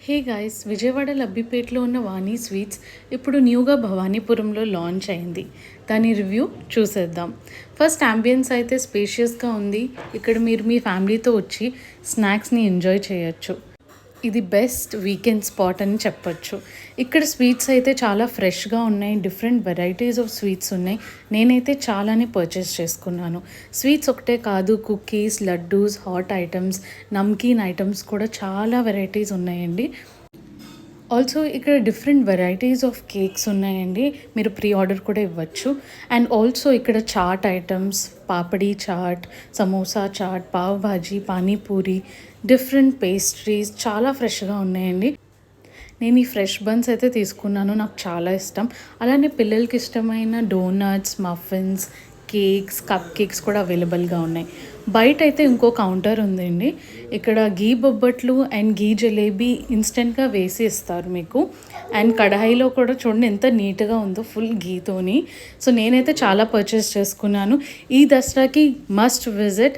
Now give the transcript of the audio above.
Hey guys, Vijayawada లబ్బిపేటలో ఉన్న వాణి sweets ఇప్పుడు న్యూగా భవానీపురంలో లాంచ్ అయింది. దాని రివ్యూ చూసేద్దాం. ఫస్ట్ అంబియన్స్ అయితే స్పేషియస్గా ఉంది. ఇక్కడ మీరు మీ ఫ్యామిలీతో వచ్చి స్నాక్స్ని ఎంజాయ్ చేయొచ్చు. ఇది బెస్ట్ వీకెండ్ స్పాట్ అని చెప్పొచ్చు. ఇక్కడ స్వీట్స్ అయితే చాలా ఫ్రెష్గా ఉన్నాయి. డిఫరెంట్ వెరైటీస్ ఆఫ్ స్వీట్స్ ఉన్నాయి. నేనైతే చాలానే పర్చేస్ చేసుకున్నాను. స్వీట్స్ ఒకటే కాదు, cookies, laddus, hot items, namkeen items కూడా చాలా వెరైటీస్ ఉన్నాయండి. ఆల్సో ఇక్కడ డిఫరెంట్ వెరైటీస్ ఆఫ్ కేక్స్ ఉన్నాయండి. మీరు ప్రీ ఆర్డర్ కూడా ఇవ్వచ్చు. అండ్ ఆల్సో ఇక్కడ chaat items, papdi chaat, samosa chaat, pav bhaji, panipuri, different pastries చాలా ఫ్రెష్గా ఉన్నాయండి. నేను ఈ ఫ్రెష్ బన్స్ అయితే తీసుకున్నాను, నాకు చాలా ఇష్టం. అలానే పిల్లలకి ఇష్టమైన donuts, muffins, cakes, cup cakes కూడా అవైలబుల్గా ఉన్నాయి. బయట అయితే ఇంకో కౌంటర్ ఉందండి. ఇక్కడ గీ బొబ్బట్లు అండ్ గీ జలేబీ ఇన్స్టెంట్గా వేసి ఇస్తారు మీకు. అండ్ కడాయిలో కూడా చూడండి ఎంత నీట్గా ఉందో, ఫుల్ గీతోని. సో నేనైతే చాలా పర్చేస్ చేసుకున్నాను. ఈ దసరాకి మస్ట్ విజిట్